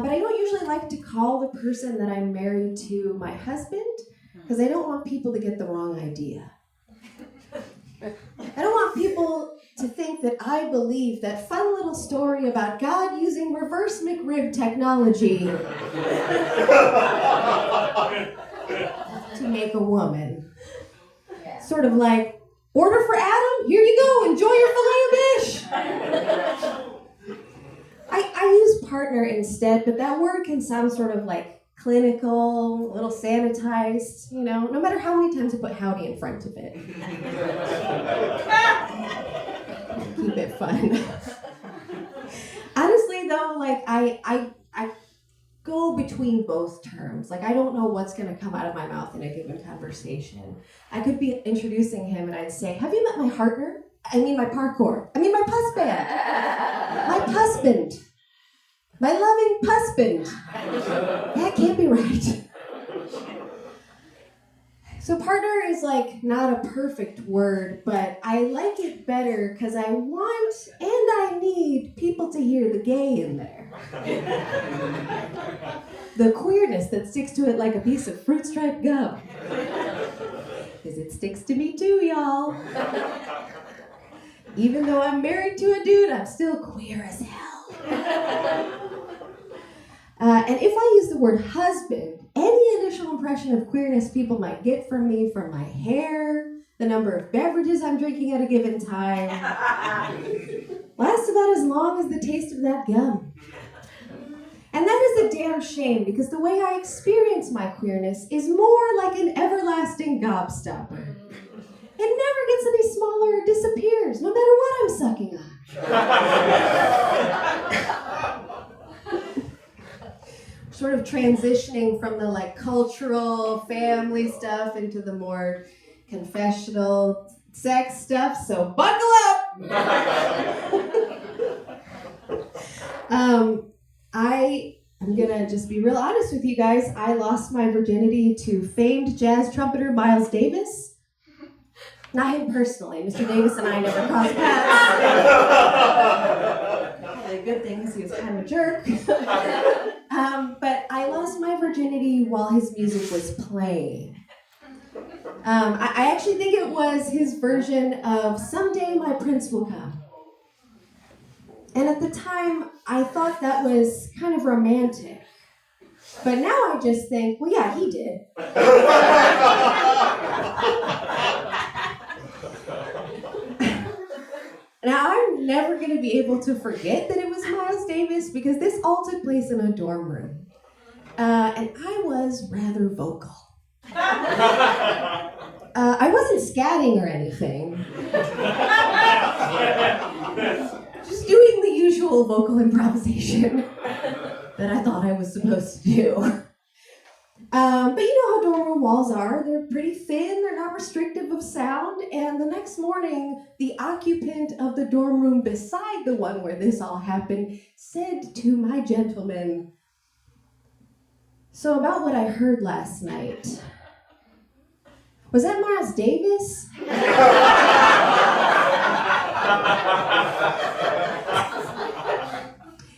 But I don't usually like to call the person that I'm married to my husband, because I don't want people to get the wrong idea. I don't want people to think that I believe that fun little story about God using reverse McRib technology to make a woman. Yeah. Sort of like, order for Adam, here you go, enjoy your filet of fish. I use partner instead, but that word can sound sort of like clinical, a little sanitized, you know, no matter how many times I put howdy in front of it. Keep it fun. Honestly though, like I go between both terms. Like I don't know what's gonna come out of my mouth in a given conversation. I could be introducing him and I'd say, have you met my partner? I mean my parkour. I mean my puss band. My husband. My loving husband. That can't be right. So partner is like not a perfect word, but I like it better because I want and I need people to hear the gay in there. The queerness that sticks to it like a piece of fruit stripe gum. Because it sticks to me too, y'all. Even though I'm married to a dude, I'm still queer as hell. And if I use the word husband, any initial impression of queerness people might get from me from my hair, the number of beverages I'm drinking at a given time, lasts about as long as the taste of that gum. And that is a damn shame, because the way I experience my queerness is more like an everlasting gobstopper. It never gets any smaller or disappears, no matter what I'm sucking on. Sort of transitioning from the like cultural family stuff into the more confessional sex stuff, so buckle up! I'm gonna just be real honest with you guys. I lost my virginity to famed jazz trumpeter Miles Davis. Not him personally. Mr. Davis and I never crossed paths. Probably a good thing because he was kind of a jerk. But I lost my virginity while his music was playing. I actually think it was his version of Someday My Prince Will Come. And at the time, I thought that was kind of romantic. But now I just think, well, yeah, he did. Now, I'm never going to be able to forget that it was Miles Davis because this all took place in a dorm room. And I was rather vocal. I wasn't scatting or anything. Just doing the usual vocal improvisation that I thought I was supposed to do. But you know how dorm room walls are. They're pretty thin, they're not restrictive of sound, and the next morning, the occupant of the dorm room beside the one where this all happened said to my gentleman, "So about what I heard last night, was that Miles Davis?"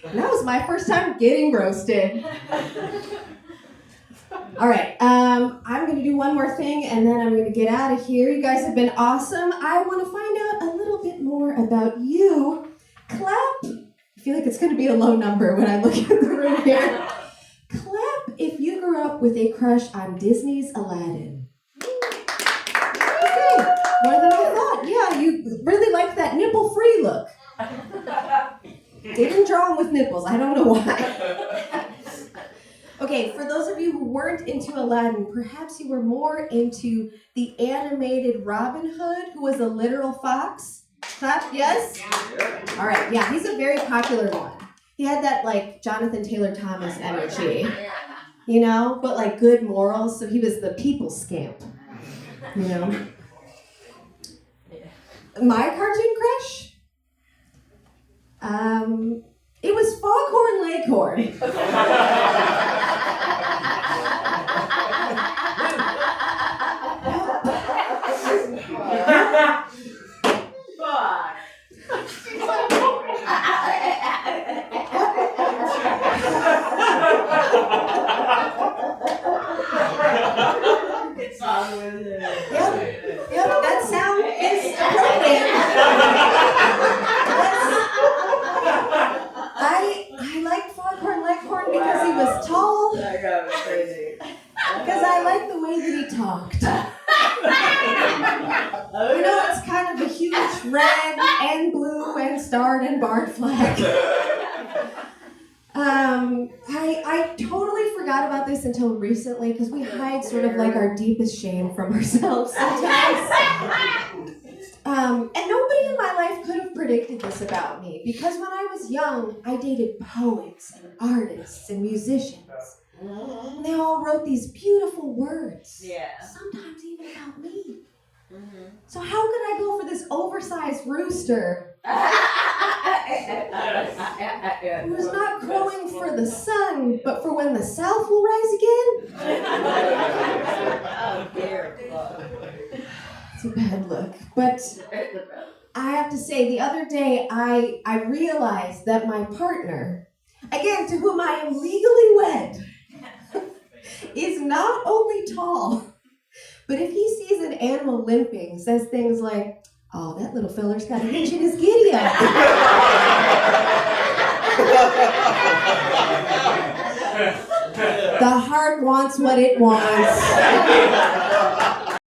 And that was my first time getting roasted. All right, I'm going to do one more thing, and then I'm going to get out of here. You guys have been awesome. I want to find out a little bit more about you. Clap. I feel like it's going to be a low number when I look at the room here. Clap if you grew up with a crush on Disney's Aladdin. Okay, more than I thought. Yeah, you really liked that nipple-free look. Didn't draw them with nipples. I don't know why. Okay, for those of you who weren't into Aladdin, perhaps you were more into the animated Robin Hood, who was a literal fox. Clap, yes? All right, yeah, he's a very popular one. He had that, like, Jonathan Taylor Thomas energy, you know, but, like, good morals, so he was the people scamp, you know? My cartoon crush? It was Foghorn Leghorn. talked. I know it's kind of a huge red and blue and starred and barred flag. I totally forgot about this until recently because we hide sort of like our deepest shame from ourselves sometimes. And nobody in my life could have predicted this about me because when I was young, I dated poets and artists and musicians. And they all wrote these beautiful words. Yeah. Sometimes even about me. Mm-hmm. So how could I go for this oversized rooster who's not crowing for the sun, but for when the south will rise again? Oh, dear. It's a bad look. But I have to say, the other day I realized that my partner, again, to whom I am legally wed, is not only tall, but if he sees an animal limping, says things like, "Oh, that little feller's got a hitch in his giddy up." The heart wants what it wants.